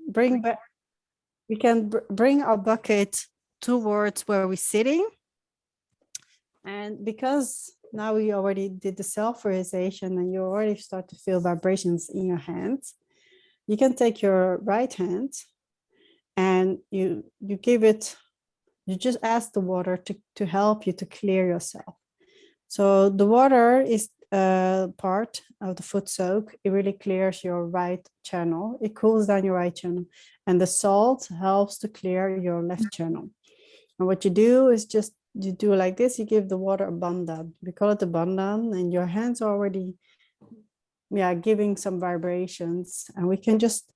bring back, we can bring our bucket towards where we're sitting. And because now we already did the self-realization and you already start to feel vibrations in your hands, you can take your right hand and you give it, you just ask the water to help you to clear yourself. So the water is part of the Footsoak. It really clears your right channel. It cools down your right channel. And the salt helps to clear your left channel. And what you do is just, you do like this, you give the water a bandhan. We call it a bandhan, and your hands are already giving some vibrations. And we can just,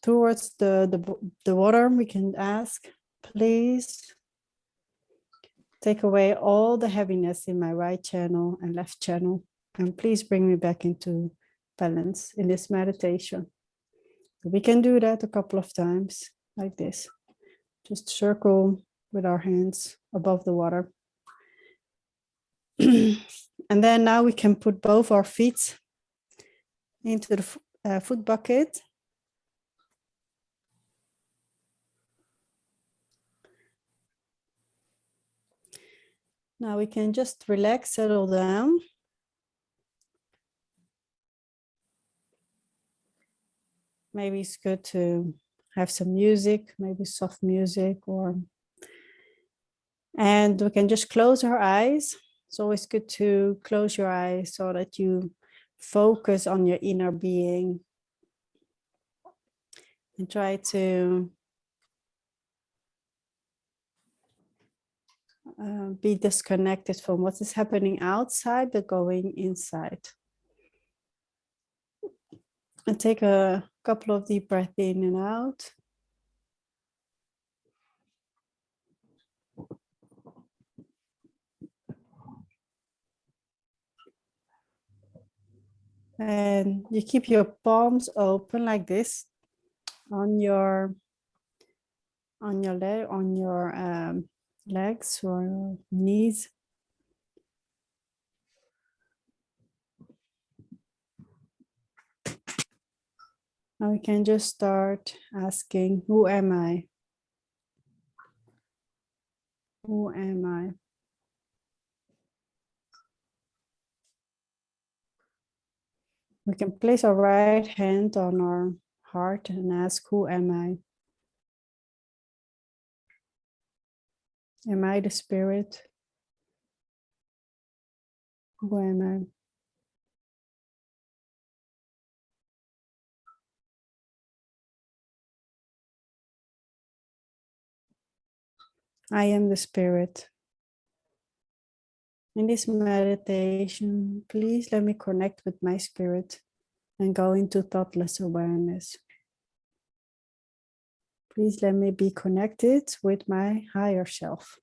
towards the water, we can ask, please take away all the heaviness in my right channel and left channel. And please bring me back into balance in this meditation. We can do that a couple of times like this. Just circle with our hands above the water. And then now we can put both our feet into the foot bucket. Now we can just relax, settle down. Maybe it's good to have some music, maybe soft music, and we can just close our eyes. It's always good to close your eyes so that you focus on your inner being and try to be disconnected from what is happening outside, but going inside. And take a couple of deep breaths in and out. And you keep your palms open like this on your legs or knees. Now we can just start asking, who am I? Who am I? We can place our right hand on our heart and ask, who am I? Am I the spirit? Who am I? I am the spirit. In this meditation, please let me connect with my spirit and go into thoughtless awareness. Please let me be connected with my higher self.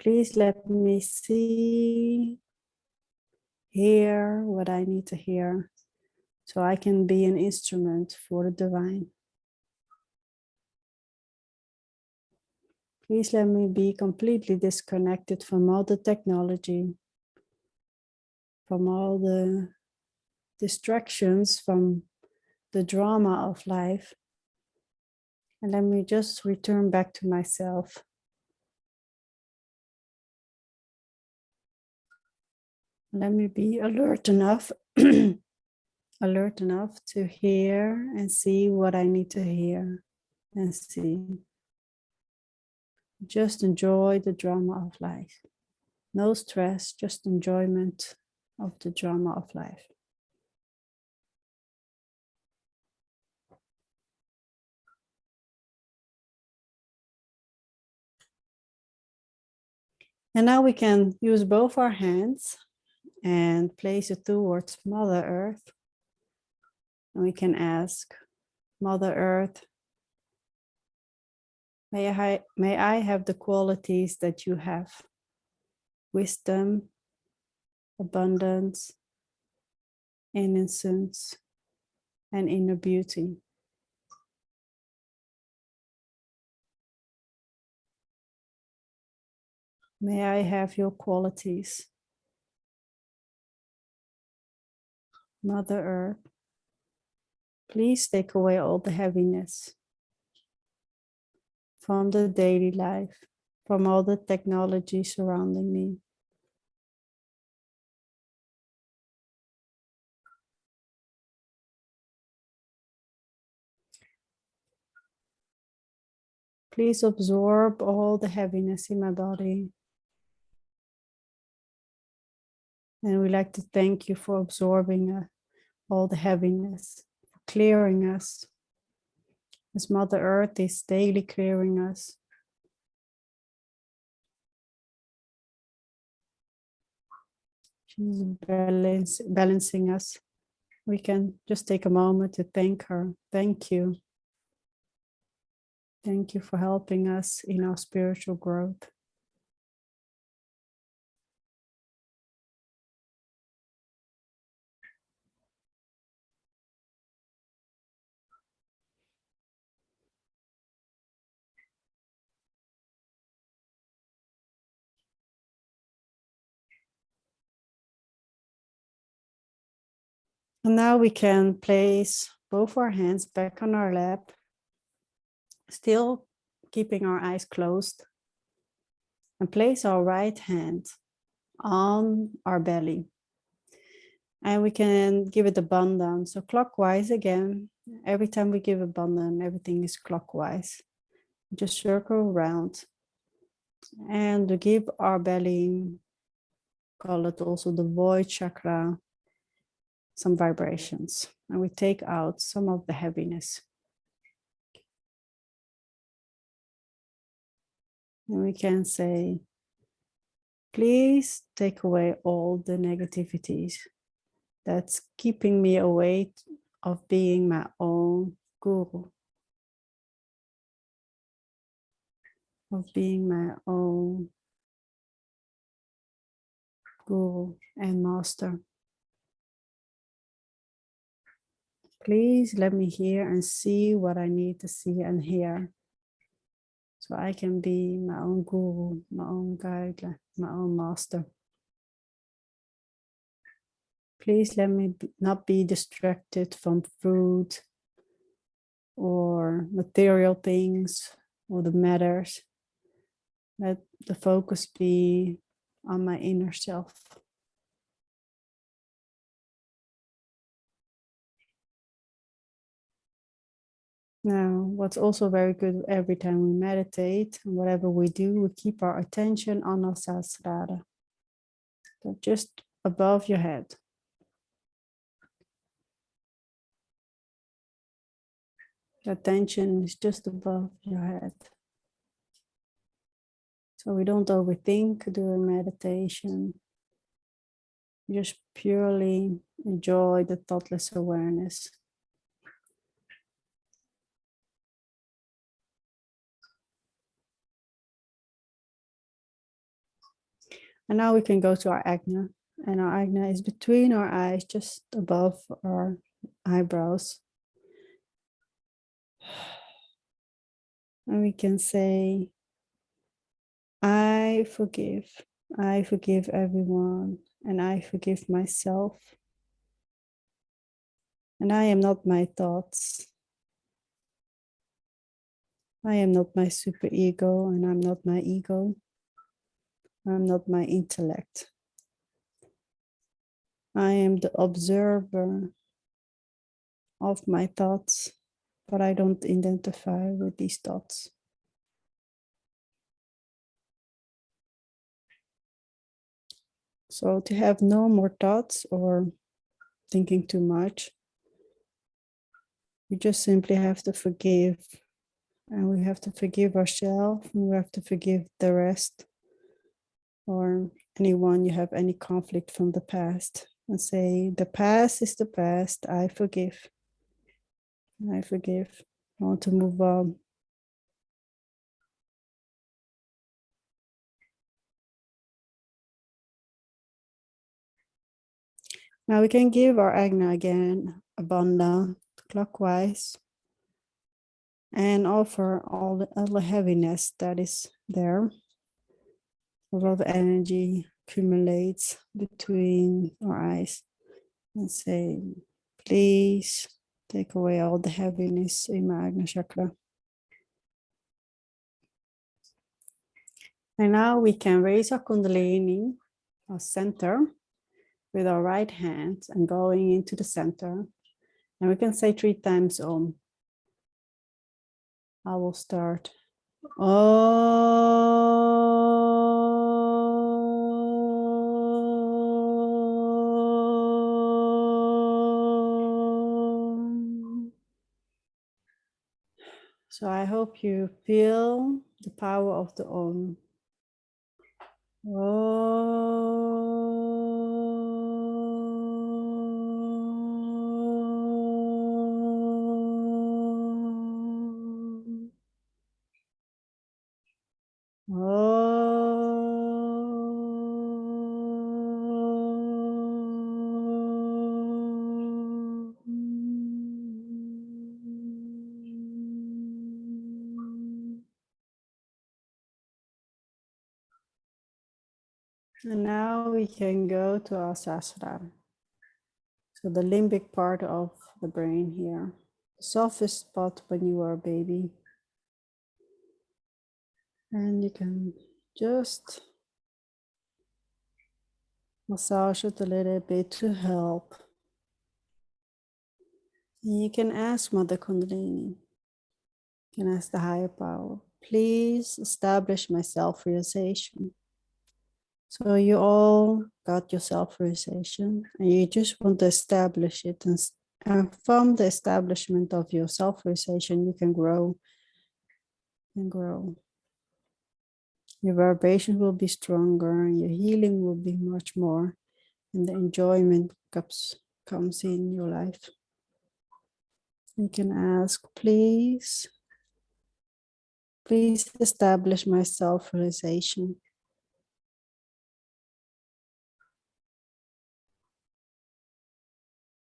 Please let me see, hear what I need to hear, so I can be an instrument for the divine. Please let me be completely disconnected from all the technology, from all the distractions, from the drama of life. And let me just return back to myself. Let me be alert enough, alert enough to hear and see what I need to hear and see. Just enjoy the drama of life. No stress, just enjoyment of the drama of life. And now we can use both our hands and place it towards Mother Earth. And we can ask, Mother Earth, may I have the qualities that you have? Wisdom, abundance, innocence, and inner beauty. May I have your qualities. Mother Earth, please take away all the heaviness from the daily life, from all the technology surrounding me. Please absorb all the heaviness in my body. And we'd like to thank you for absorbing all the heaviness, for clearing us. As Mother Earth is daily clearing us. She's balancing us. We can just take a moment to thank her. Thank you. Thank you for helping us in our spiritual growth. And now we can place both our hands back on our lap, still keeping our eyes closed, and place our right hand on our belly. And we can give it a bandhan. So clockwise again. Every time we give a bandhan, everything is clockwise. Just circle around. And we give our belly, call it also the void chakra, some vibrations. And we take out some of the heaviness. And we can say, please take away all the negativities that's keeping me away of being my own guru, of being my own guru and master. Please let me hear and see what I need to see and hear, so I can be my own guru, my own guide, my own master. Please let me not be distracted from food or material things or the matters. Let the focus be on my inner self. Now, what's also very good every time we meditate, and whatever we do, we keep our attention on our Sahasrara. So just above your head. The attention is just above your head. So we don't overthink during meditation. Just purely enjoy the thoughtless awareness. And now we can go to our ajna. And our ajna is between our eyes, just above our eyebrows. And we can say, I forgive everyone, and I forgive myself. And I am not my thoughts. I am not my superego, and I'm not my ego. I'm not my intellect. I am the observer of my thoughts, but I don't identify with these thoughts. So to have no more thoughts or thinking too much, we just simply have to forgive. And we have to forgive ourselves, and we have to forgive the rest, or anyone you have any conflict from the past, and say, the past is the past, I forgive. I forgive. I want to move on. Now we can give our ajna again a bandha clockwise and offer all the heaviness that is there. A lot of energy accumulates between our eyes. And say, please take away all the heaviness in my Ajna chakra. And now we can raise our Kundalini, our center, with our right hand and going into the center. And we can say 3 times Om. I will start. Om. So I hope you feel the power of the Om. Om. And now we can go to our Sahasrara. So the limbic part of the brain here. The softest spot when you were a baby. And you can just massage it a little bit to help. And you can ask Mother Kundalini, you can ask the higher power, please establish my self-realization. So you all got your self-realization and you just want to establish it. And from the establishment of your self-realization, you can grow and grow. Your vibration will be stronger and your healing will be much more. And the enjoyment comes in your life. You can ask, please establish my self-realization.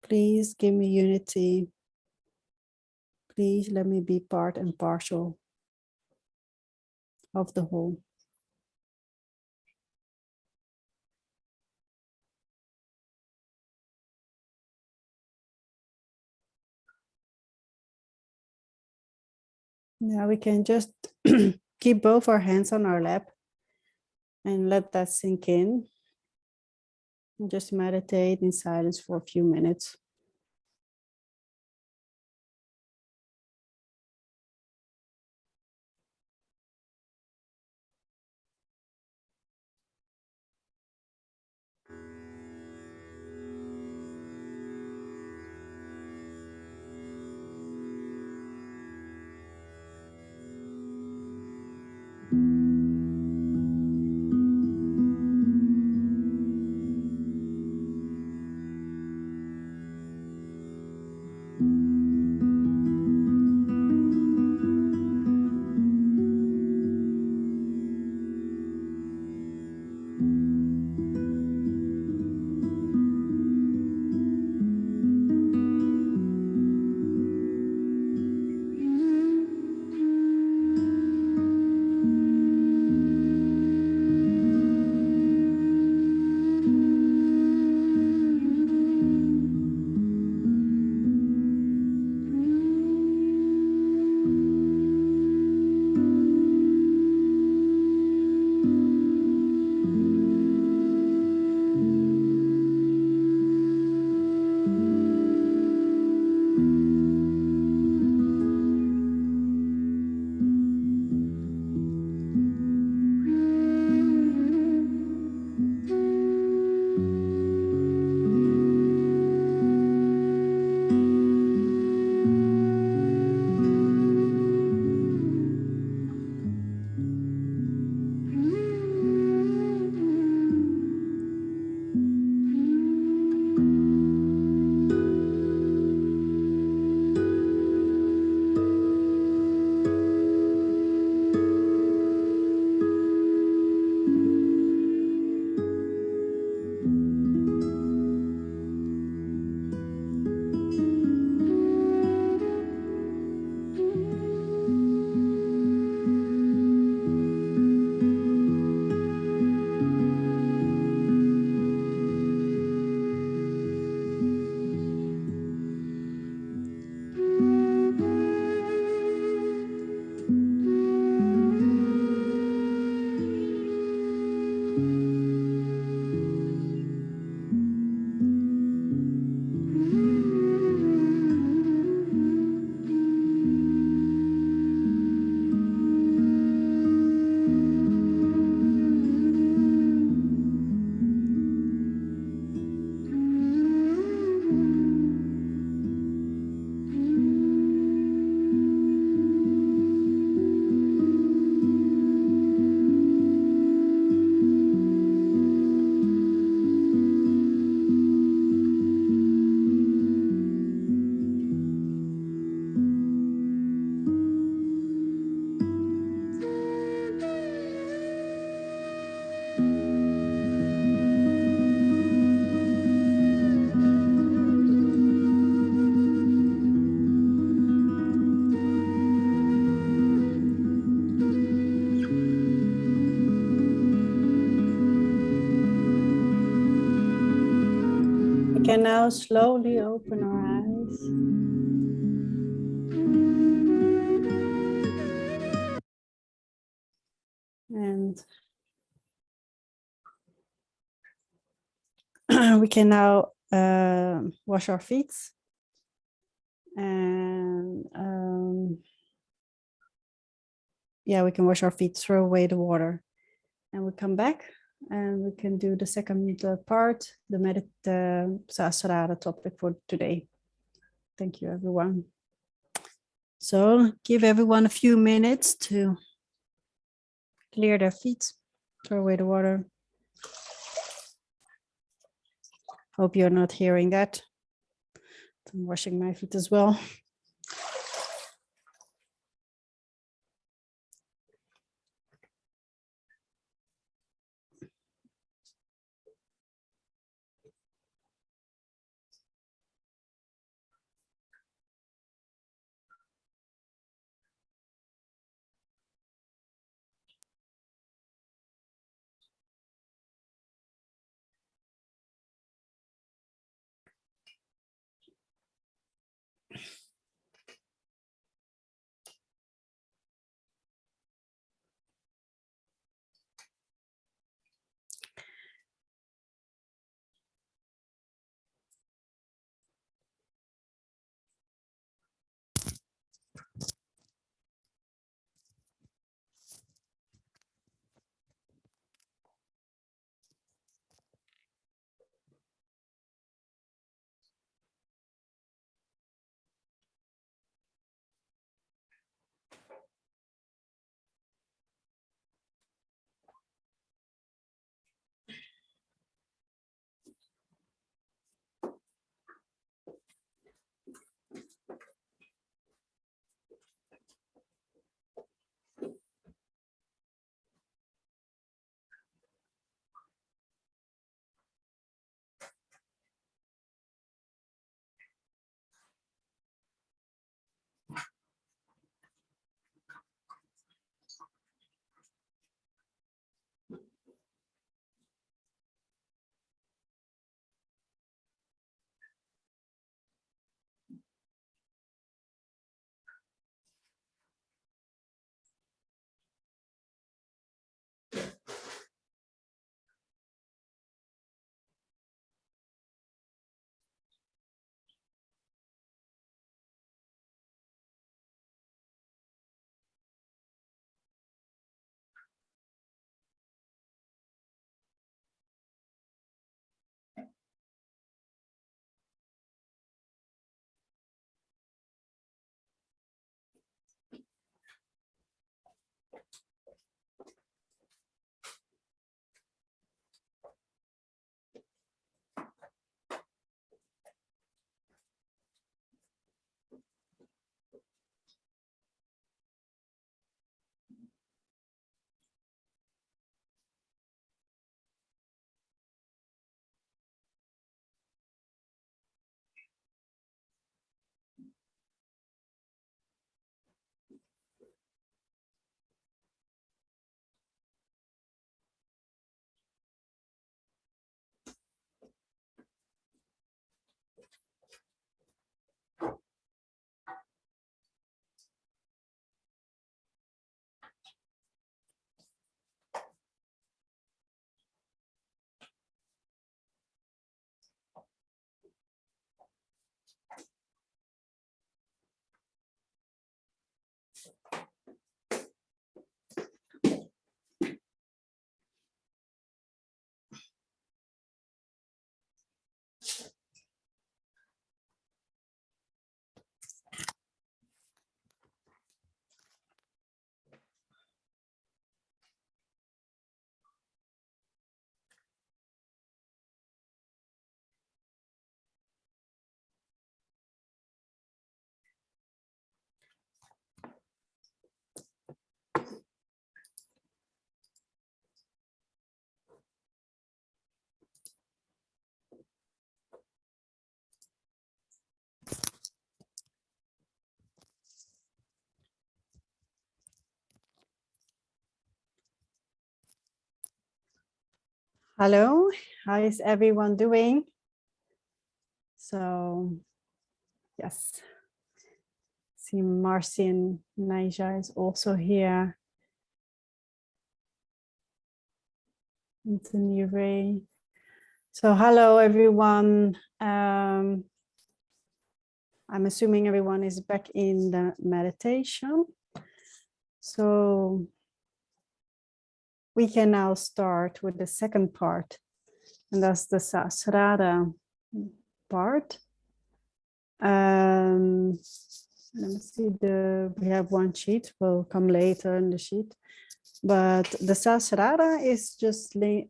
Please give me unity. Please let me be part and partial of the whole. Now we can just keep both our hands on our lap and let that sink in. And just meditate in silence for a few minutes. can now slowly open our eyes. And we can now wash our feet. And yeah, we can wash our feet, throw away the water. And we come back and we can do the second part, the Sahasrara topic for today. Thank you, everyone. So give everyone a few minutes to clear their feet, throw away the water. Hope you're not hearing that. I'm washing my feet as well. Hello, how is everyone doing? So yes, see Marcin Naija is also here. Anthony Ray. So hello everyone. I'm assuming everyone is back in the meditation. So we can now start with the second part, and that's the Sahasrara part. Let me see, we have one sheet, will come later in the sheet. But the Sahasrara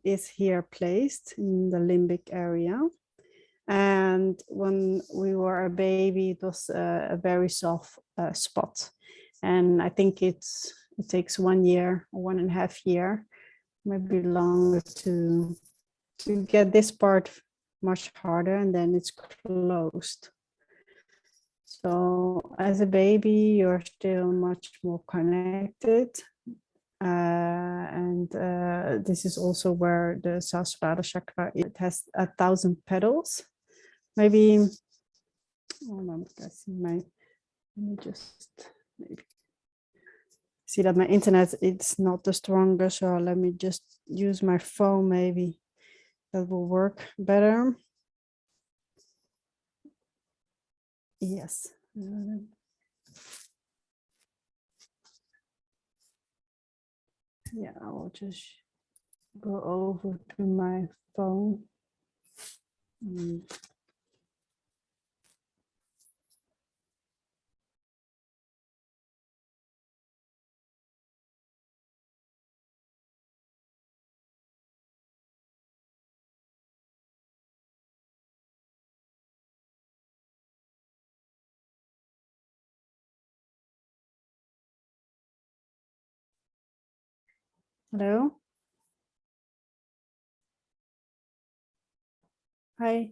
is here placed in the limbic area. And when we were a baby, it was a very soft spot. And I think it takes 1 year or 1.5 years, maybe longer to get this part much harder, and then it's closed. So as a baby, you're still much more connected. This is also where the Sahasrara Chakra, it has 1,000 petals. Maybe, let me just maybe see that my internet, it's not the strongest, so let me just use my phone, maybe that will work better. Yes. Yeah, I will just go over to my phone. Hello. Hi.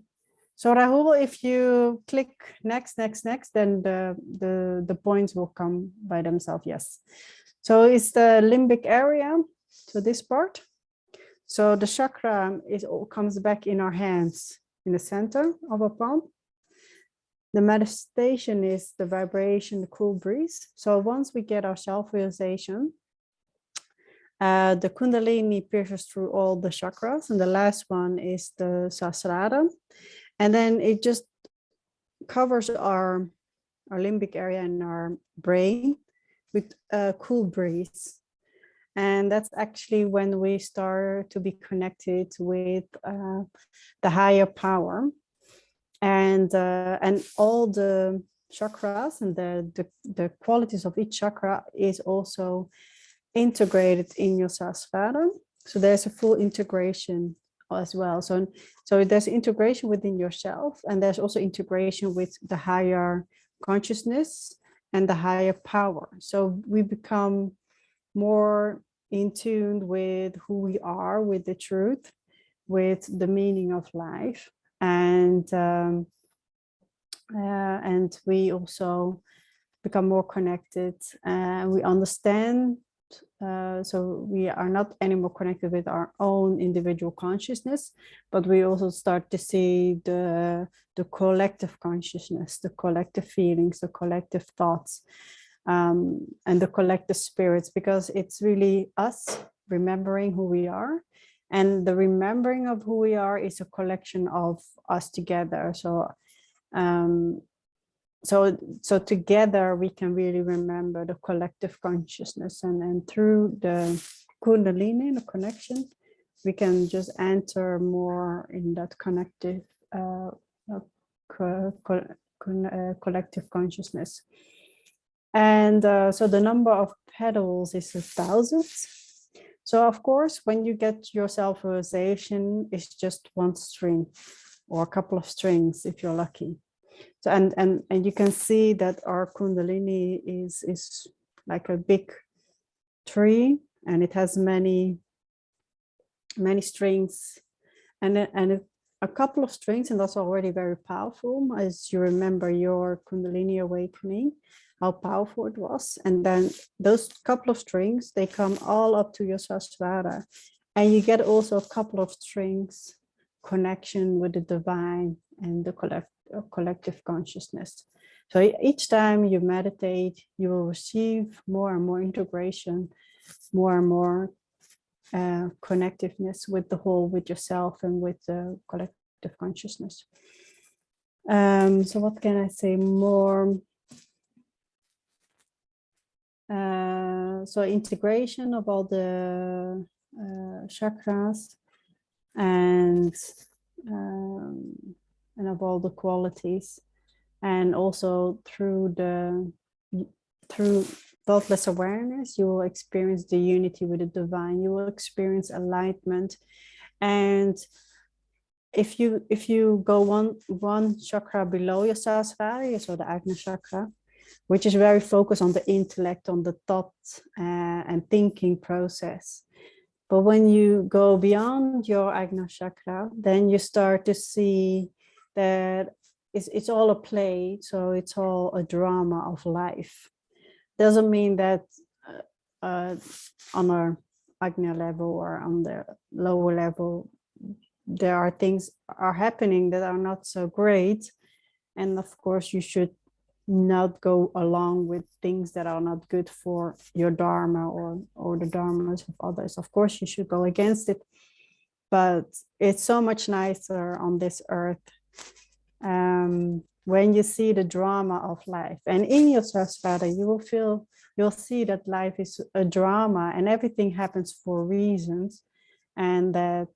So Rahul, if you click next, then the points will come by themselves. Yes. So it's the limbic area. So this part. So the chakra comes back in our hands in the center of our palm. The manifestation is the vibration, the cool breeze. So once we get our self-realization, the Kundalini pierces through all the chakras, and the last one is the Sahasrara. And then it just covers our limbic area and our brain with a cool breeze. And that's actually when we start to be connected with the higher power. And all the chakras and the qualities of each chakra is also integrated in your Sahasrara. So there's a full integration as well. So there's integration within yourself, and there's also integration with the higher consciousness and the higher power. So we become more in tune with who we are, with the truth, with the meaning of life. And we also become more connected. We understand. So we are not anymore connected with our own individual consciousness, but we also start to see the collective consciousness, the collective feelings, the collective thoughts, and the collective spirits, because it's really us remembering who we are. And the remembering of who we are is a collection of us together. So together we can really remember the collective consciousness, and through the Kundalini, the connection, we can just enter more in that connective collective consciousness. And so the number of petals is 1,000. So of course, when you get your self-realization, it's just one string or a couple of strings if you're lucky. So and you can see that our Kundalini is like a big tree, and it has many strings, and a couple of strings, and that's already very powerful, as you remember your Kundalini awakening, how powerful it was. And then those couple of strings, they come all up to your Sahasrara, and you get also a couple of strings connection with the divine and the collective consciousness. So each time you meditate, you will receive more and more integration, more and more connectiveness with the whole, with yourself and with the collective consciousness. So what can I say more? So integration of all the chakras and of all the qualities, and also through thoughtless awareness, you will experience the unity with the divine. You will experience enlightenment, and if you go one chakra below your Sahasrara, so the Ajna chakra, which is very focused on the intellect, on the thought and thinking process. But when you go beyond your Ajna chakra, then you start to see that it's all a play, so it's all a drama of life. Doesn't mean that on our Ajna level or on the lower level, there are things are happening that are not so great. And of course, you should not go along with things that are not good for your dharma or the dharmas of others. Of course, you should go against it, but it's so much nicer on this earth when you see the drama of life. And in your Sahasrara, you'll see that life is a drama and everything happens for reasons, and that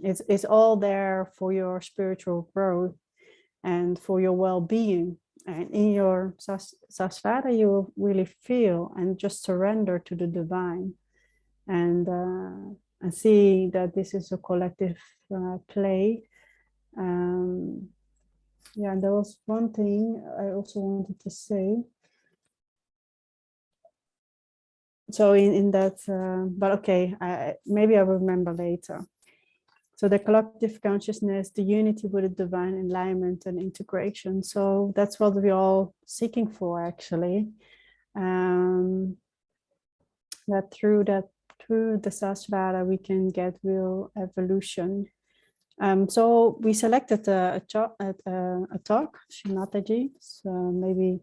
it's all there for your spiritual growth and for your well-being. And in your Sahasrara, you will really feel and just surrender to the divine, and see that this is a collective play. Yeah, there was one thing I also wanted to say. So in that, but okay, maybe I will remember later. So the collective consciousness, the unity with the divine, enlightenment and integration. So that's what we're all seeking for, actually. That through the Sahasrara, we can get real evolution. So we selected a talk, Srimataji, so maybe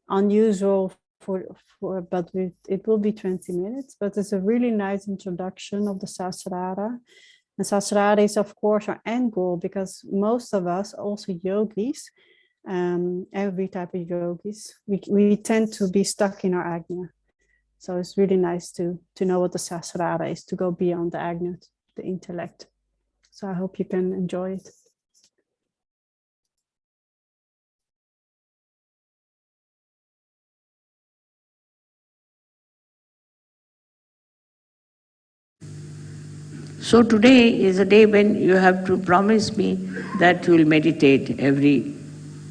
unusual but it will be 20 minutes, but it's a really nice introduction of the Sahasrara. And Sahasrara is, of course, our end goal, because most of us, also yogis, every type of yogis, we tend to be stuck in our Ajna. So it's really nice to know what the Sahasrara is, to go beyond the Ajna, the intellect. So I hope you can enjoy it. So today is a day when you have to promise me that you will meditate every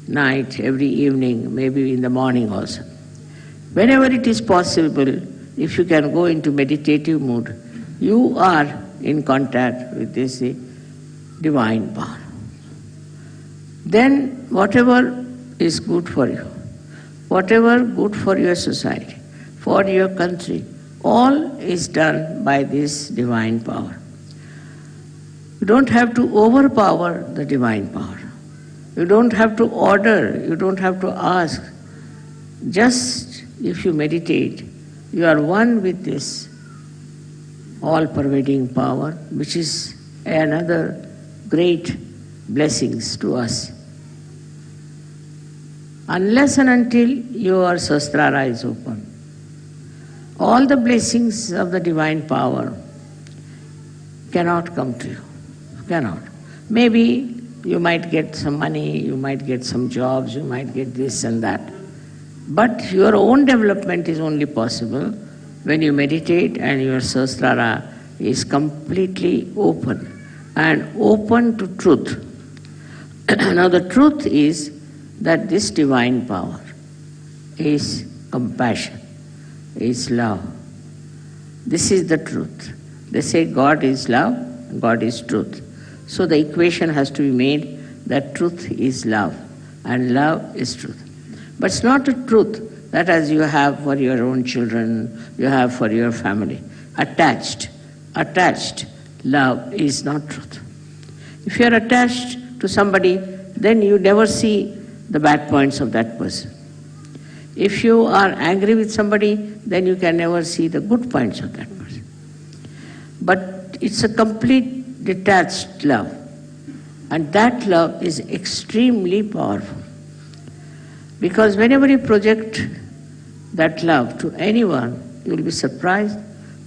night, every evening, maybe in the morning also. Whenever it is possible, if you can go into meditative mood, you are in contact with this divine power. Then whatever is good for you, whatever good for your society, for your country, all is done by this divine power. You don't have to overpower the divine power. You don't have to order, you don't have to ask. Just if you meditate, you are one with this all-pervading power, which is another great blessings to us. Unless and until your Sahasrara is open, all the blessings of the divine power cannot come to you. Cannot. Maybe you might get some money, you might get some jobs, you might get this and that. But your own development is only possible when you meditate and your Sahasrara is completely open and open to truth. Now the truth is that this divine power is compassion, is love. This is the truth. They say God is love, God is truth. So the equation has to be made that truth is love and love is truth. But it's not a truth that as you have for your own children, you have for your family. Attached love is not truth. If you are attached to somebody then you never see the bad points of that person. If you are angry with somebody, then you can never see the good points of that person. But it's a complete detached love. And that love is extremely powerful. Because whenever you project that love to anyone, you will be surprised.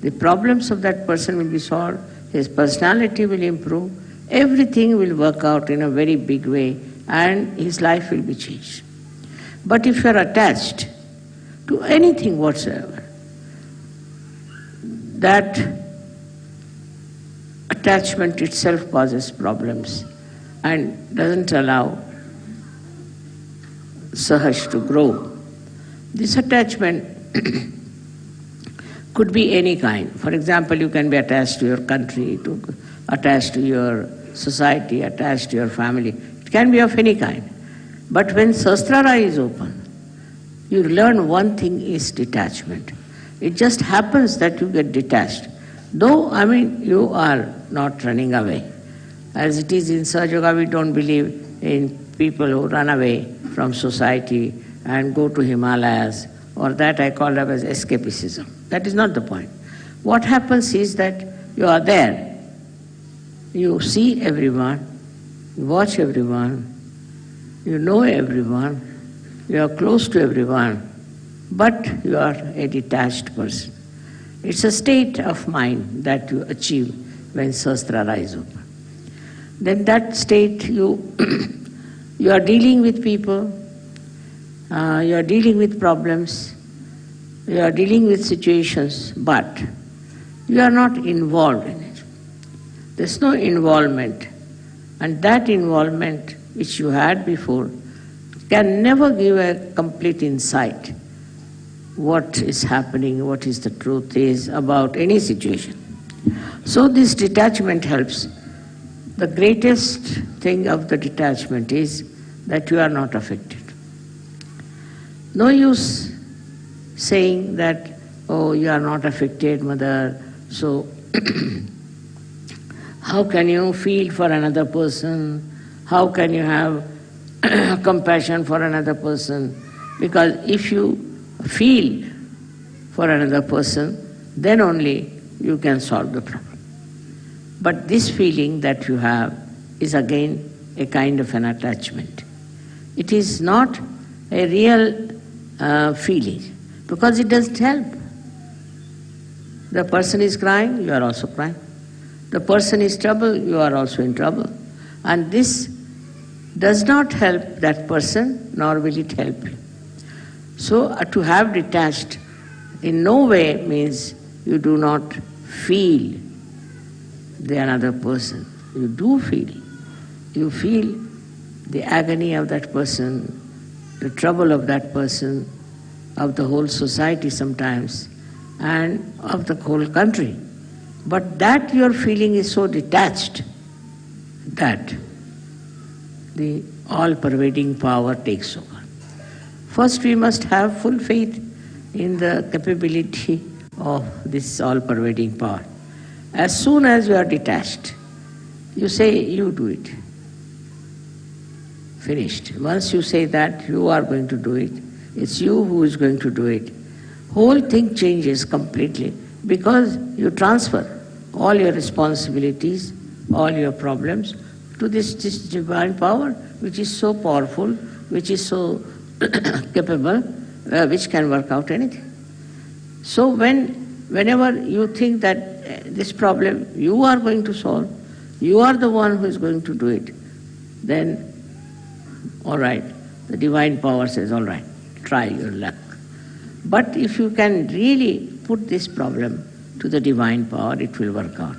The problems of that person will be solved, his personality will improve, everything will work out in a very big way, and his life will be changed. But if you are attached to anything whatsoever, that attachment itself causes problems and doesn't allow Sahaj to grow. This attachment could be any kind. For example, you can be attached to your country, attached to your society, attached to your family. It can be of any kind. But when Sahasrara is open, you learn one thing is detachment. It just happens that you get detached. Though, you are not running away. As it is in Sahaja Yoga, we don't believe in people who run away from society and go to Himalayas, or that I call them as escapism. That is not the point. What happens is that you are there. You see everyone, you watch everyone, you know everyone, you are close to everyone, but you are a detached person. It's a state of mind that you achieve when Sahasrara is open. Then that state you are dealing with people, you are dealing with problems, you are dealing with situations, but you are not involved in it. There's no involvement. And that involvement which you had before can never give a complete insight what is happening, what is the truth is about any situation. So this detachment helps. The greatest thing of the detachment is that you are not affected. No use saying that, oh, you are not affected, mother, so how can you feel for another person? How can you have compassion for another person? Because if you feel for another person, then only you can solve the problem. But this feeling that you have is again a kind of an attachment. It is not a real feeling, because it doesn't help. The person is crying, you are also crying. The person is trouble, you are also in trouble. And this does not help that person, nor will it help you. So to have detached in no way means you do not feel the another person. You do feel. You feel the agony of that person, the trouble of that person, of the whole society sometimes, and of the whole country. But that your feeling is so detached that the all-pervading power takes over. First, we must have full faith in the capability of this all-pervading power. As soon as you are detached, you say, you do it. Finished. Once you say that you are going to do it, it's you who is going to do it, whole thing changes completely, because you transfer all your responsibilities, all your problems to this divine power, which is so powerful, which is so capable, which can work out anything. So whenever you think that this problem you are going to solve, you are the one who is going to do it, then all right, the divine power says, all right, try your luck. But if you can really put this problem to the divine power, it will work out.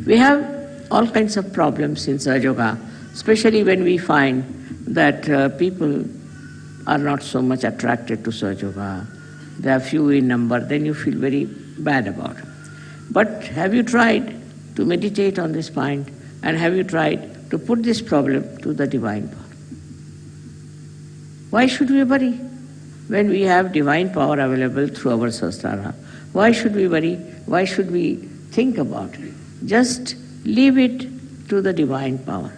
We have all kinds of problems in Sahaja Yoga, especially when we find that people are not so much attracted to Sahaja Yoga. They are few in number, then you feel very bad about it. But have you tried to meditate on this point, and have you tried to put this problem to the divine power? Why should we worry when we have divine power available through our Sahasrara? Why should we worry? Why should we think about it? Just leave it to the divine power.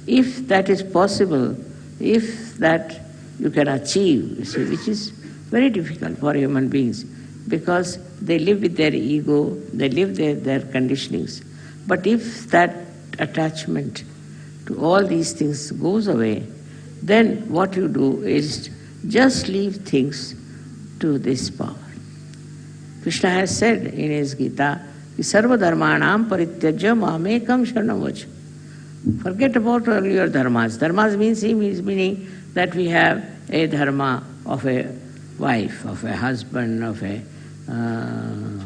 If that is possible, if that you can achieve, you see, which is very difficult for human beings, because they live with their ego, they live their conditionings. But if that attachment to all these things goes away, then what you do is just leave things to this power. Krishna has said in his Gita, Sarva dharmanam parityajya mamekam sharanam vacha. Forget about all your dharmas. Dharmas meaning that we have a dharma of a wife, of a husband, of a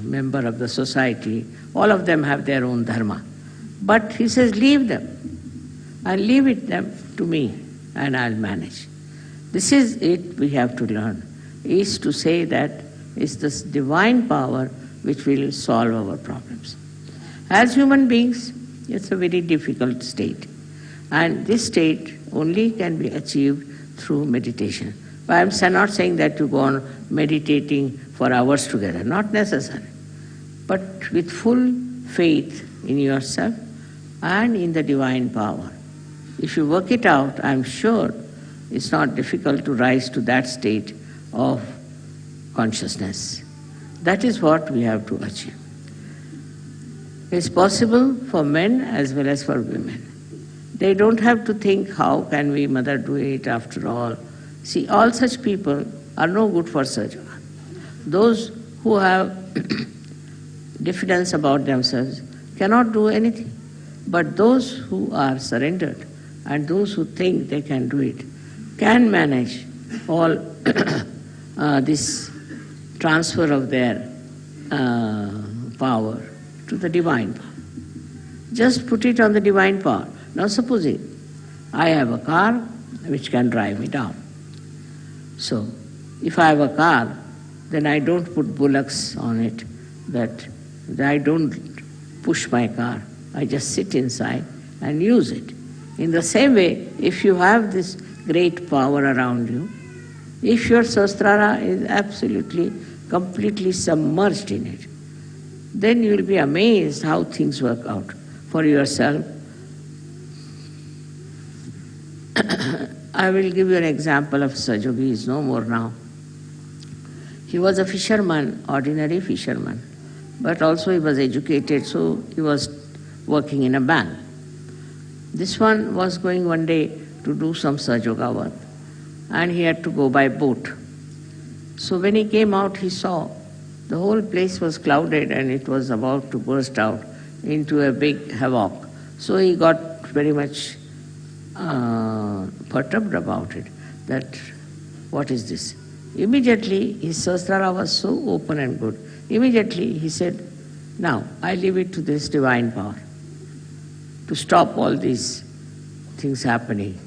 member of the society. All of them have their own dharma. But he says, leave them and leave it them to me and I'll manage. This is it we have to learn, is to say that it's this divine power which will solve our problems. As human beings, it's a very difficult state. And this state only can be achieved through meditation. But I'm not saying that you go on meditating for hours together, not necessary. But with full faith in yourself and in the divine power. If you work it out, I'm sure it's not difficult to rise to that state of consciousness. That is what we have to achieve. It's possible for men as well as for women. They don't have to think, how can we, mother, do it after all? See, all such people are no good for surgery. Those who have diffidence about themselves cannot do anything. But those who are surrendered and those who think they can do it can manage all this transfer of their power to the divine power. Just put it on the divine power. Now supposing I have a car which can drive me down. So if I have a car, then I don't put bullocks on it, that I don't push my car. I just sit inside and use it. In the same way, if you have this great power around you, if your Sahasrara is absolutely, completely submerged in it, then you will be amazed how things work out for yourself. I will give you an example of Sajogi. He is no more now. He was a fisherman, ordinary fisherman, but also he was educated, so he was working in a bank. This one was going one day to do some Sajoga work, and he had to go by boat. So when he came out, he saw the whole place was clouded and it was about to burst out into a big havoc. So he got very much perturbed about it, that what is this? Immediately his Sahasrara was so open and good. Immediately he said, now I leave it to this divine power to stop all these things happening.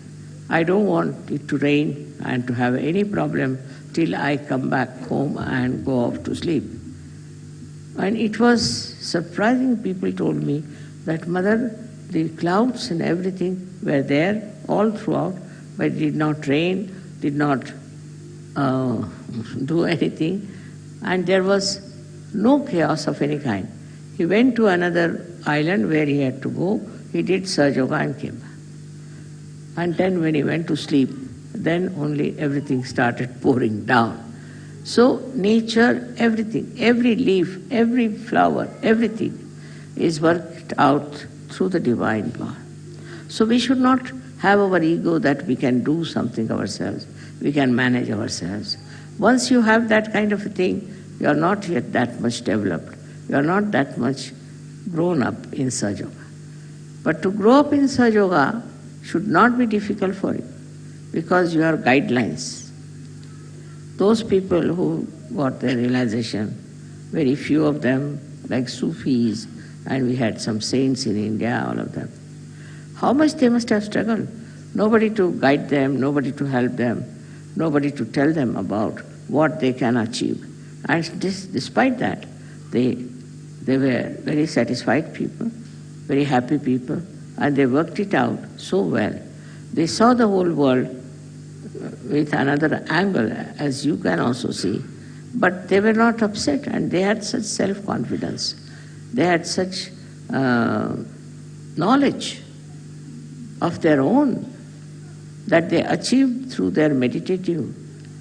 I don't want it to rain and to have any problem till I come back home and go off to sleep. And it was surprising. People told me that, Mother, the clouds and everything were there all throughout, but it did not rain, did not do anything, and there was no chaos of any kind. He went to another island where he had to go, he did Sajoga and came back. And then when he went to sleep, then only everything started pouring down. So nature, everything, every leaf, every flower, everything is worked out through the divine power. So we should not have our ego that we can do something ourselves, we can manage ourselves. Once you have that kind of a thing, you are not yet that much developed, you are not that much grown up in Sajoga. But to grow up in Sajoga should not be difficult for you, because you have guidelines. Those people who got their realization, very few of them, like Sufis, and we had some saints in India, all of them. How much they must have struggled. Nobody to guide them, nobody to help them, nobody to tell them about what they can achieve. And despite that, they were very satisfied people, very happy people, and they worked it out so well. They saw the whole world with another angle, as you can also see, but they were not upset, and they had such self-confidence. They had such knowledge of their own that they achieved through their meditative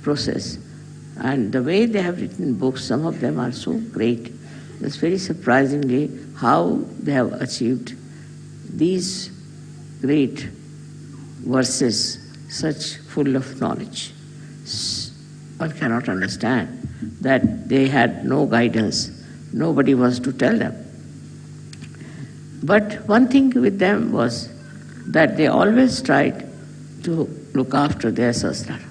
process. And the way they have written books, some of them are so great. It's very surprisingly how they have achieved these great verses, such full of knowledge. One cannot understand that they had no guidance. Nobody was to tell them. But one thing with them was that they always tried to look after their Sahasrara.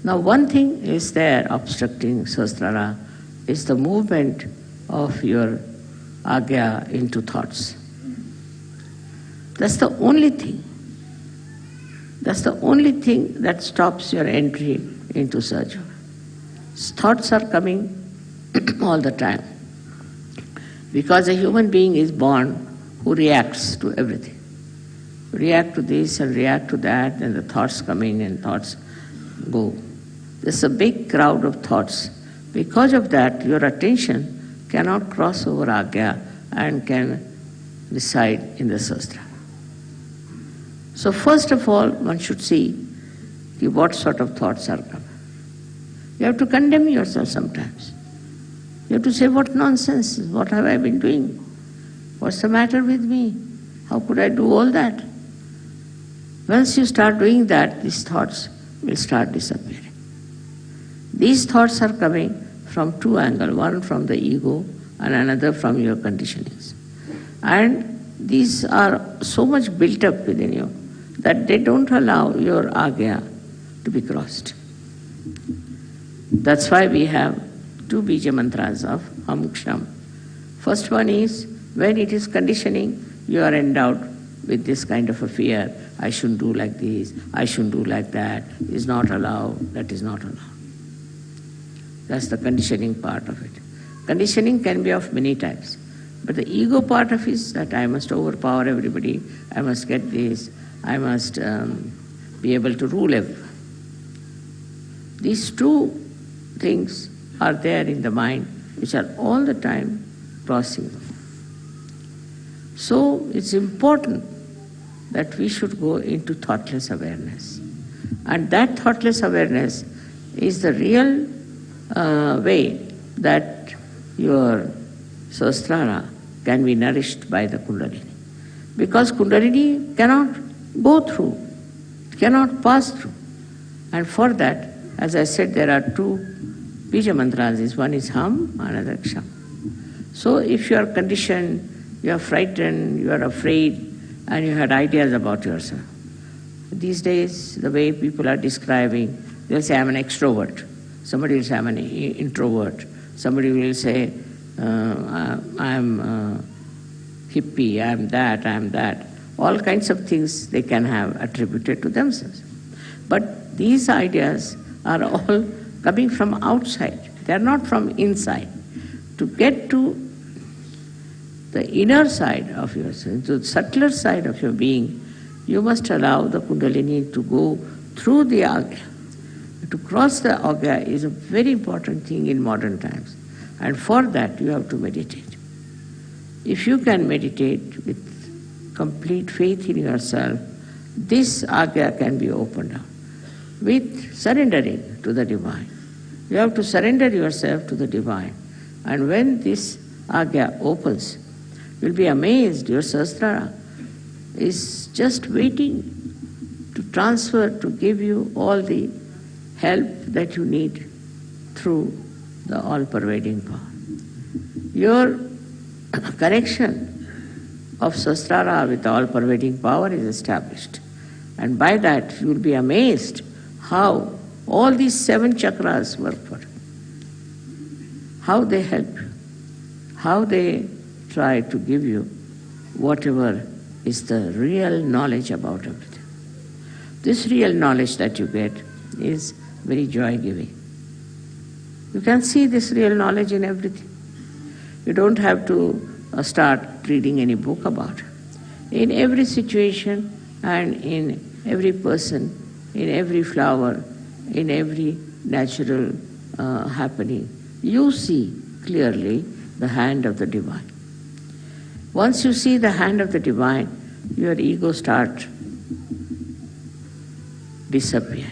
Now one thing is there obstructing Sahasrara is the movement of your agya into thoughts. That's the only thing. That's the only thing that stops your entry into Sahaja. Thoughts are coming all the time. Because a human being is born who reacts to everything. React to this and react to that, and the thoughts come in and thoughts go. There's a big crowd of thoughts. Because of that, your attention cannot cross over agya and can reside in the Sahasrara. So first of all, one should see what sort of thoughts are coming. You have to condemn yourself sometimes. You have to say, what nonsense, what have I been doing? What's the matter with me? How could I do all that? Once you start doing that, these thoughts will start disappearing. These thoughts are coming from two angles, one from the ego and another from your conditionings. And these are so much built up within you that they don't allow your agya to be crossed. That's why we have two bija mantras of Ham Ksham. First one is, when it is conditioning, you are endowed with this kind of a fear. I shouldn't do like this, I shouldn't do like that, is not allowed, that is not allowed. That's the conditioning part of it. Conditioning can be of many types. But the ego part of it is that I must overpower everybody, I must get this, I must be able to rule everyone. These two things are there in the mind, which are all the time crossing. So it's important that we should go into thoughtless awareness. And that thoughtless awareness is the real way that your Sahasrara can be nourished by the Kundalini. Because Kundalini cannot go through, cannot pass through. And for that, as I said, there are two bija mantras. One is Ham, another Ksham. So if you are conditioned, you are frightened, you are afraid, and you had ideas about yourself. These days, the way people are describing, they'll say, I'm an extrovert. Somebody will say, I'm an introvert. Somebody will say, I'm hippie, I'm that. All kinds of things they can have attributed to themselves. But these ideas are all coming from outside. They are not from inside. To get to the inner side of yourself, to the subtler side of your being, you must allow the Kundalini to go through the agya. To cross the agya is a very important thing in modern times. And for that, you have to meditate. If you can meditate with complete faith in yourself, this agya can be opened up with surrendering to the divine. You have to surrender yourself to the divine. And when this agya opens, you'll be amazed. Your Sahasrara is just waiting to transfer, to give you all the help that you need through the all-pervading power. Your connection of Sahasrara with the all-pervading power is established. And by that, you will be amazed how all these 7 chakras work for you, how they help you, how they try to give you whatever is the real knowledge about everything. This real knowledge that you get is very joy-giving. You can see this real knowledge in everything. You don't have to start reading any book about it. In every situation and in every person, in every flower, in every natural happening, you see clearly the hand of the divine. Once you see the hand of the divine, your ego starts disappearing.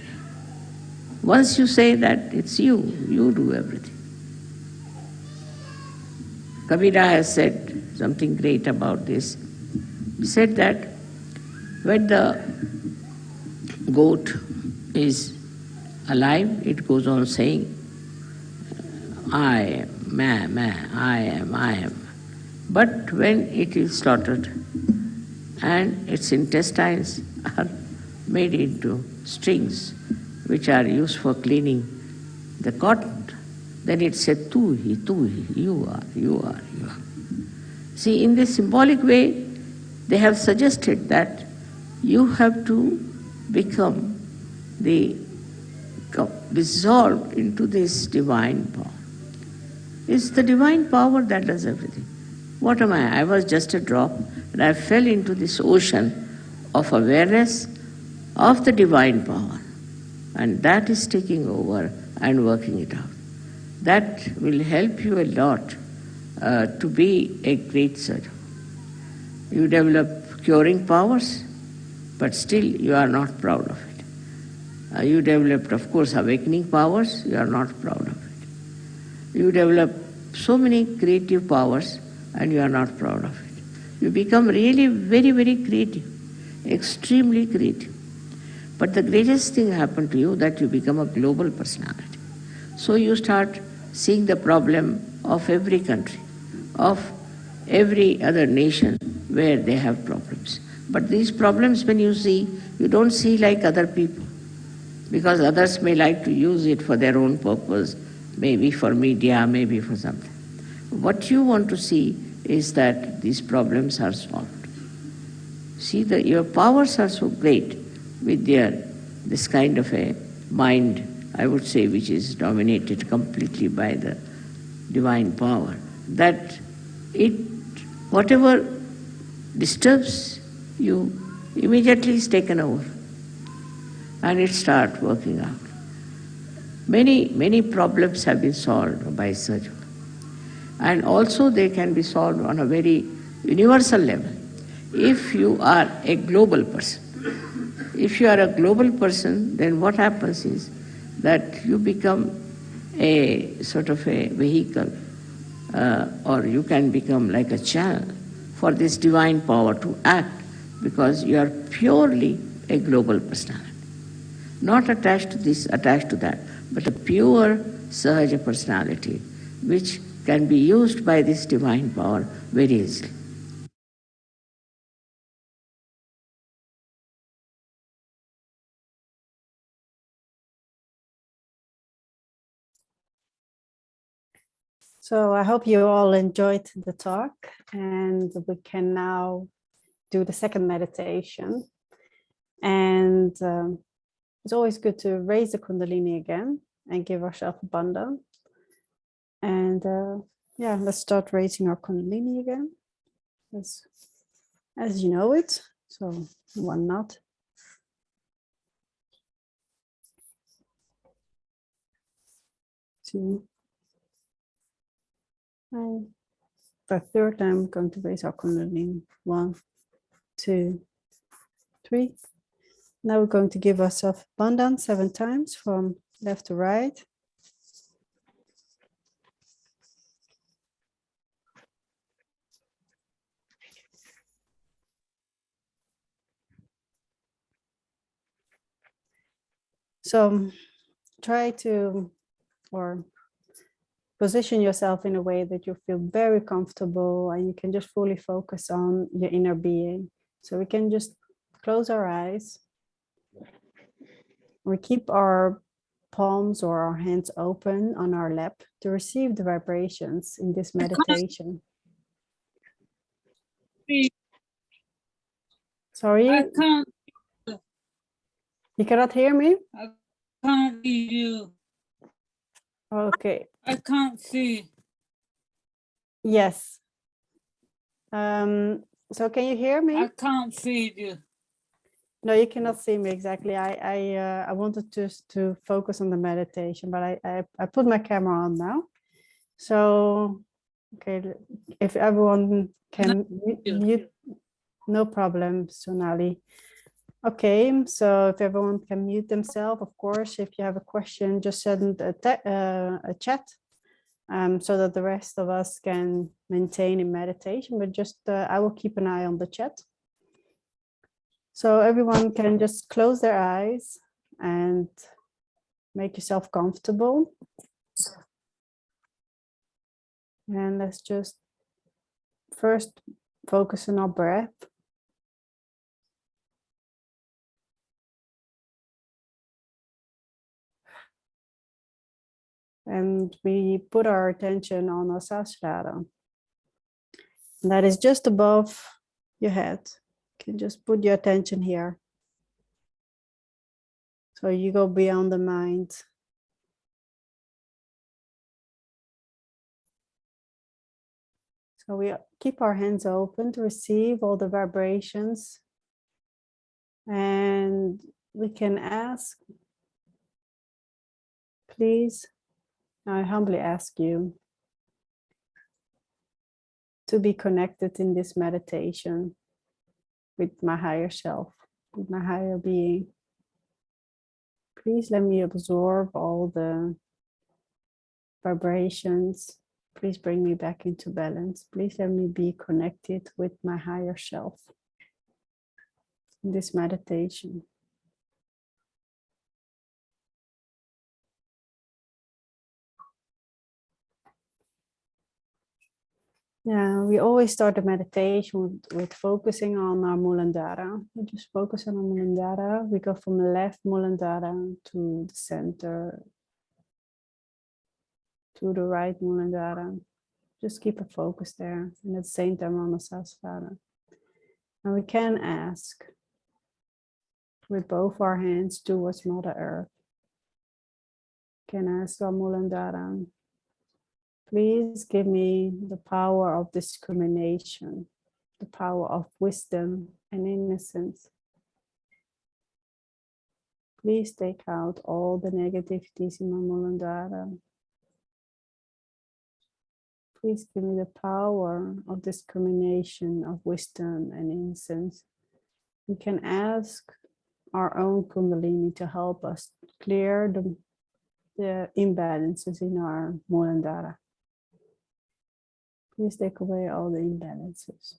Once you say that it's you do everything. Kabira has said something great about this. He said that when the goat is alive, it goes on saying, I am, I am. But when it is slaughtered and its intestines are made into strings which are used for cleaning the cotton, then it said, tu hi, you are. See, in this symbolic way, they have suggested that you have to become dissolved into this divine power. It's the divine power that does everything. What am I? I was just a drop, and I fell into this ocean of awareness of the divine power. And that is taking over and working it out. That will help you a lot to be a great surgeon. You develop curing powers, but still you are not proud of it. You developed, of course, awakening powers, you are not proud of it. You develop so many creative powers and you are not proud of it. You become really very, very creative, extremely creative. But the greatest thing happened to you that you become a global personality. So you start seeing the problem of every country, of every other nation where they have problems. But these problems, when you see, you don't see like other people, because others may like to use it for their own purpose, maybe for media, maybe for something. What you want to see is that these problems are solved. See, your powers are so great with this kind of a mind, I would say, which is dominated completely by the divine power, that whatever disturbs you immediately is taken over and it starts working out. Many problems have been solved by surgery. And also they can be solved on a very universal level. If you are a global person, then what happens is that you become a sort of a vehicle, or you can become like a channel for this divine power to act, because you are purely a global personality. Not attached to this, attached to that, but a pure Sahaja personality, which can be used by this divine power very easily. So I hope you all enjoyed the talk, and we can now do the second meditation. And it's always good to raise the Kundalini again and give ourselves abundance. And yeah, let's start raising our Kundalini again, as you know it. So 1 knot. 2. And the third time, I'm going to raise our Kundalini. 1, 2, 3. Now we're going to give ourselves Bandhan 7 times from left to right. So try to, or position yourself in a way that you feel very comfortable and you can just fully focus on your inner being. So we can just close our eyes. We keep our palms or our hands open on our lap to receive the vibrations in this meditation. Sorry? I can't. You cannot hear me? I can't see you. Okay. I can't see. Yes. So can you hear me? I can't see you. No, you cannot see me exactly. I wanted to focus on the meditation, but I put my camera on now. So, okay, if everyone can mute. No problem, Sonali. Okay, so if everyone can mute themselves, of course, if you have a question, just send a chat so that the rest of us can maintain in meditation, but just I will keep an eye on the chat. So everyone can just close their eyes and make yourself comfortable. And let's just first focus on our breath. And we put our attention on our Sahasrara. That is just above your head. You can just put your attention here. So you go beyond the mind. So we keep our hands open to receive all the vibrations. And we can ask, please, I humbly ask you to be connected in this meditation with my higher self, with my higher being. Please let me absorb all the vibrations. Please bring me back into balance. Please let me be connected with my higher self in this meditation. Yeah, we always start the meditation with focusing on our Muladhara. We just focus on our Muladhara. We go from the left Muladhara to the center, to the right Muladhara. Just keep a focus there, and at the same time on the Sahasrara. And we can ask with both our hands towards Mother Earth. Can ask our Muladhara, please give me the power of discrimination, the power of wisdom and innocence. Please take out all the negativities in my Muladhara. Please give me the power of discrimination, of wisdom and innocence. We can ask our own Kundalini to help us clear the imbalances in our Muladhara. Please take away all the imbalances.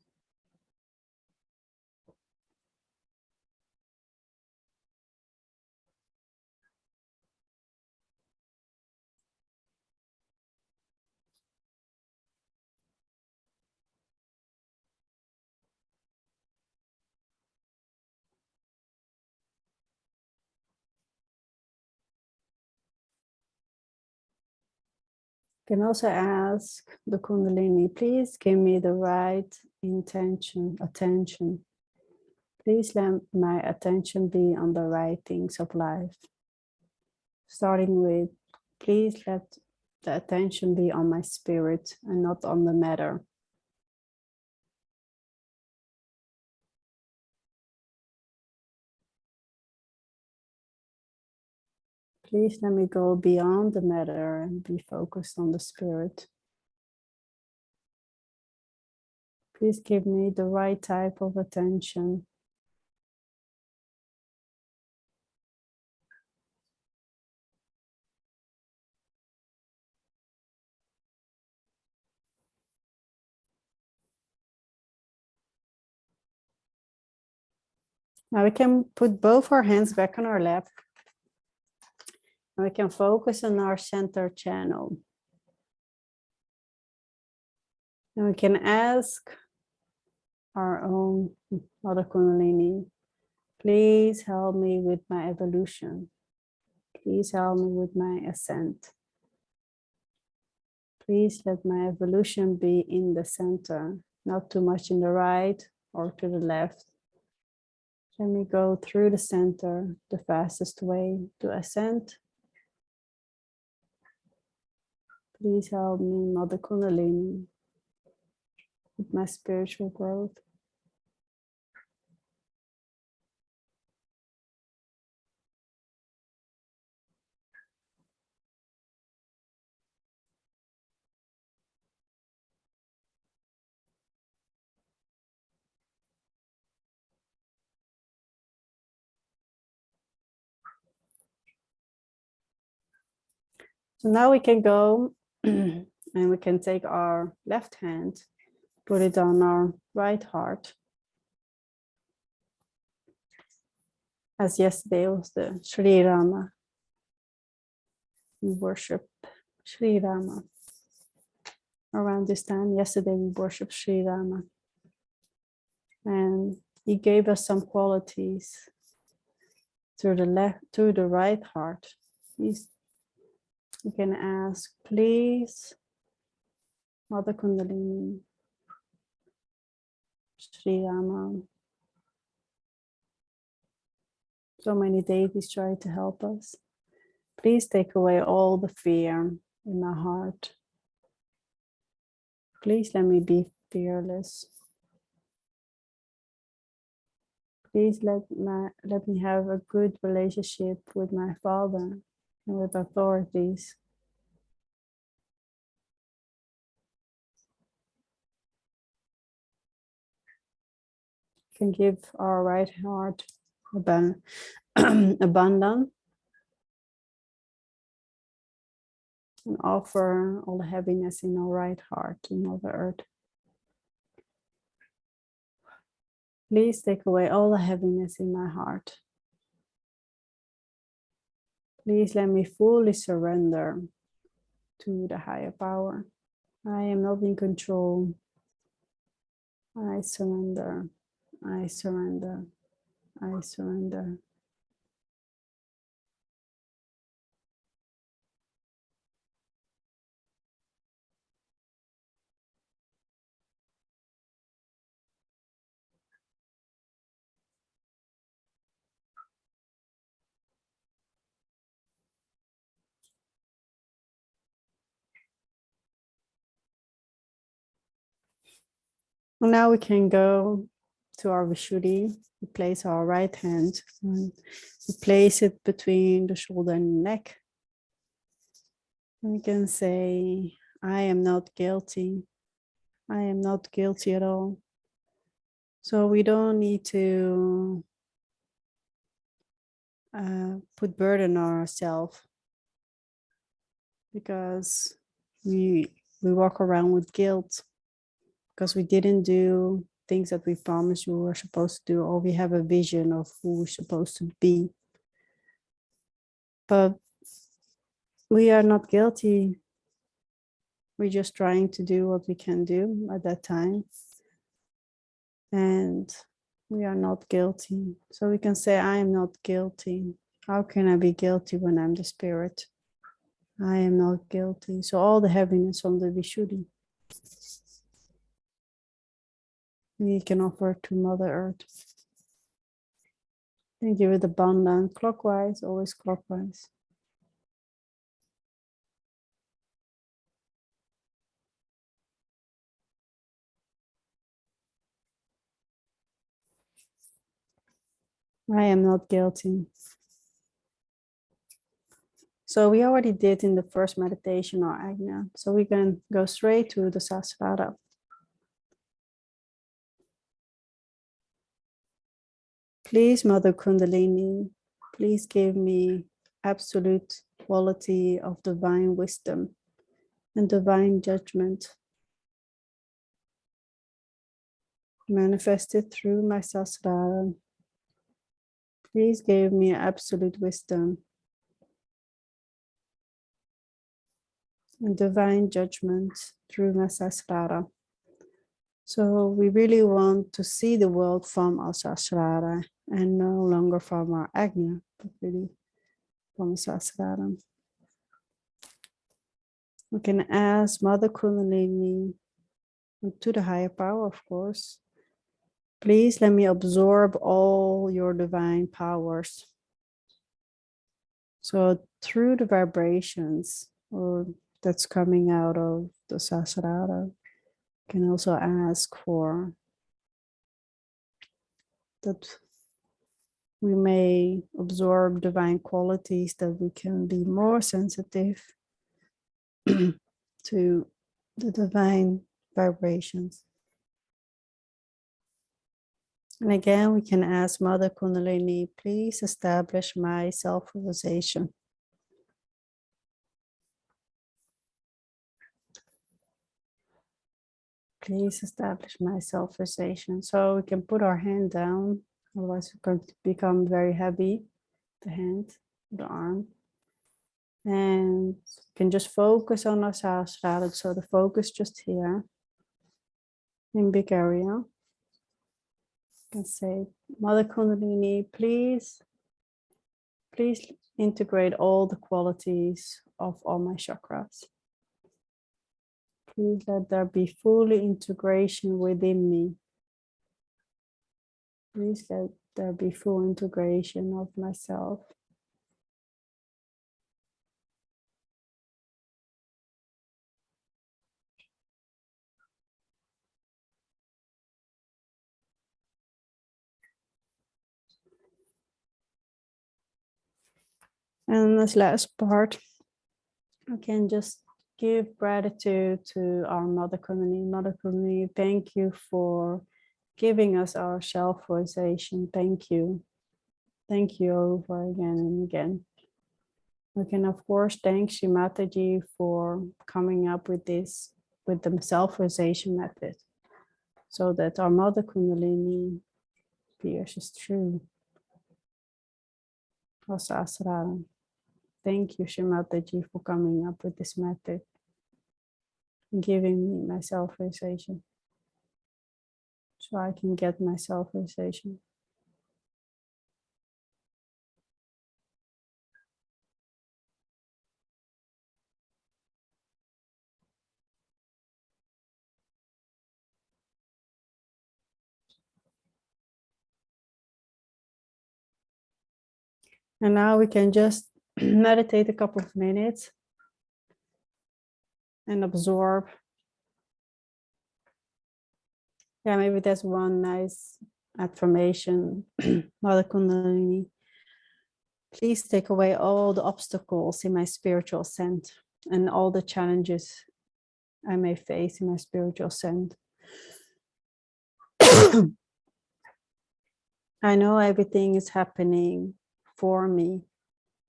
You can also ask the Kundalini, please give me the right attention. Please let my attention be on the right things of life. Starting with, please let the attention be on my spirit and not on the matter. Please let me go beyond the matter and be focused on the spirit. Please give me the right type of attention. Now we can put both our hands back on our lap. And we can focus on our center channel. And we can ask our own Mother Kundalini, please help me with my evolution. Please help me with my ascent. Please let my evolution be in the center, not too much in the right or to the left. Let me go through the center, the fastest way to ascent. Please help me, Mother Kundalini, with my spiritual growth. So now we can go and we can take our left hand, put it on our right heart. As yesterday was the Sri Rama. We worship Sri Rama. Around this time, yesterday we worshiped Sri Rama. And he gave us some qualities through the right heart. You can ask, please, Mother Kundalini, Sri Rama. So many deities try to help us. Please take away all the fear in my heart. Please let me be fearless. Please let me have a good relationship with my father and with authorities. Can give our right heart abundance and offer all the heaviness in our right heart to Mother Earth. Please take away all the heaviness in my heart. Please let me fully surrender to the higher power. I am not in control. I surrender. I surrender. I surrender. Now we can go to our Vishuddhi. We place our right hand and we place it between the shoulder and the neck. We can say, I am not guilty. I am not guilty at all. So we don't need to put burden on ourselves because we walk around with guilt because we didn't do things that we promised we were supposed to do, or we have a vision of who we're supposed to be. But we are not guilty. We're just trying to do what we can do at that time. And we are not guilty. So we can say, I am not guilty. How can I be guilty when I'm the spirit? I am not guilty. So all the heaviness from the Vishuddhi, we can offer to Mother Earth. And give it abundance, clockwise, always clockwise. I am not guilty. So we already did in the first meditation our Ajna. So we can go straight to the Sahasrara. Please, Mother Kundalini, please give me absolute quality of divine wisdom and divine judgment manifested through my Sahasrara. Please give me absolute wisdom and divine judgment through my Sahasrara. So we really want to see the world from our Sahasrara and no longer from our Ajna, but really from Sahasrara. We can ask Mother Kundalini, to the higher power, of course, please let me absorb all your divine powers. So through the vibrations that's coming out of the Sahasrara, can also ask for that we may absorb divine qualities, that we can be more sensitive to the divine vibrations. And again, we can ask Mother Kundalini, please establish my self-realization. Please establish my self-realization. So we can put our hand down, otherwise it's going to become very heavy, the hand, the arm. And you can just focus on our Sahasrara. So the focus just here in big area. You can say, Mother Kundalini, please integrate all the qualities of all my chakras. Please let there be fully integration within me. Please let there be full integration of myself. And this last part, I can just give gratitude to our Mother Kundalini. Mother Kundalini, thank you for giving us our self-realization. Thank you. Thank you over again and again. We can, of course, thank Shri Mataji for coming up with this, with the self-realization method, so that our Mother Kundalini pierces through our Sahasrara. Thank you, Shri Mataji, for coming up with this method and giving me my self-realization, so I can get my self-realization. And now we can just meditate a couple of minutes and absorb. Yeah, maybe that's one nice affirmation. Mother Kundalini, please take away all the obstacles in my spiritual ascent and all the challenges I may face in my spiritual ascent. I know everything is happening for me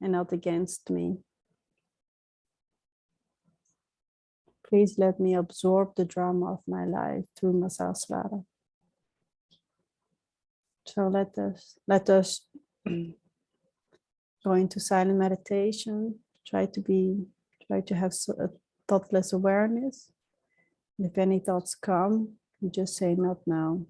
and not against me. Please let me absorb the drama of my life through my Sahasrara. So let us go into silent meditation. Try to have a thoughtless awareness. If any thoughts come, you just say not now.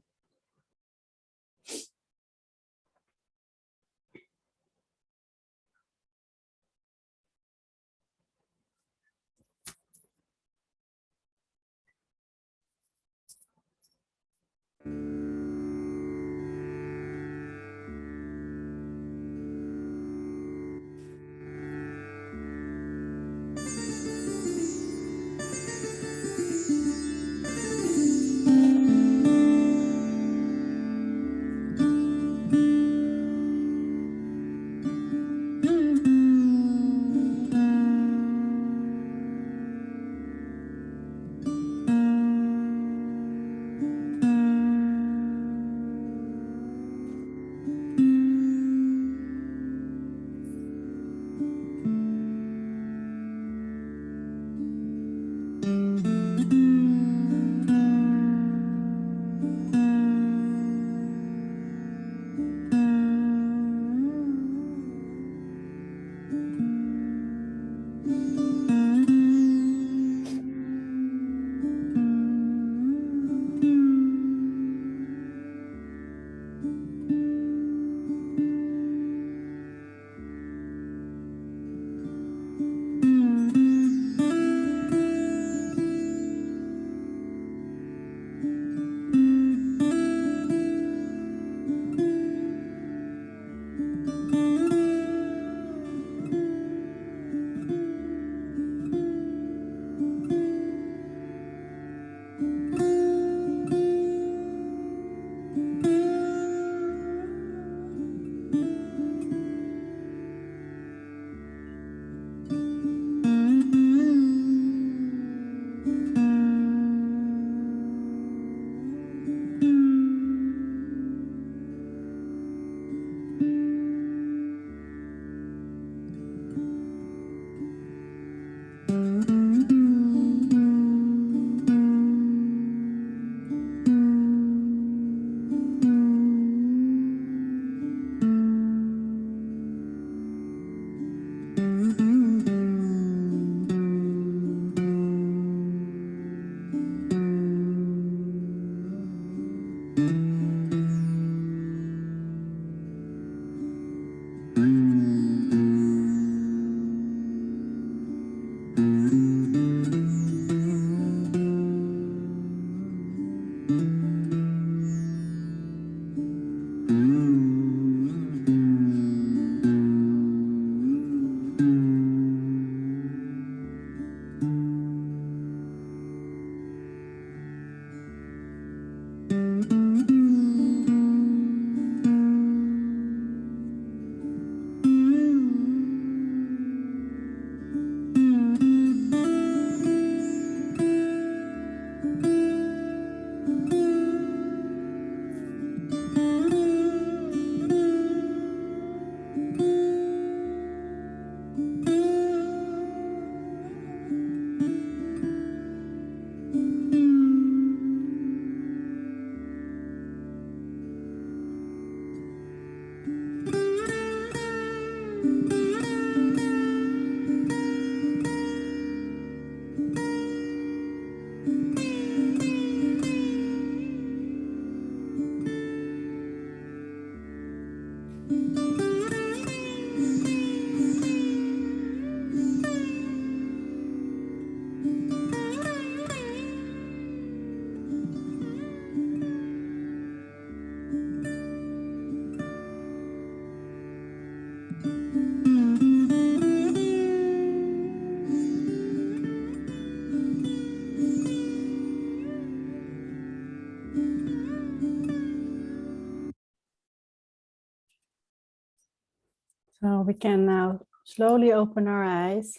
We can now slowly open our eyes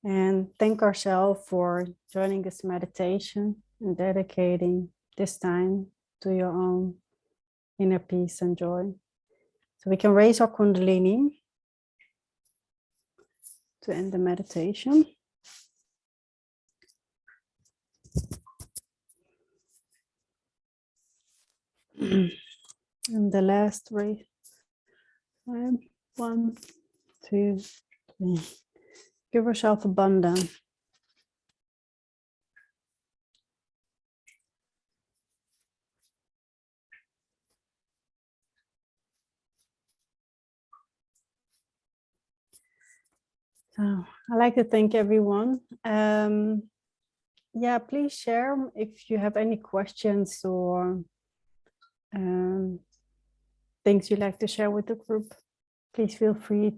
and thank ourselves for joining this meditation and dedicating this time to your own inner peace and joy. So we can raise our Kundalini to end the meditation. And the last raise. 1, 2, 3. Give yourself abundance. So I'd like to thank everyone. Yeah, please share if you have any questions or things you'd like to share with the group. Please feel free to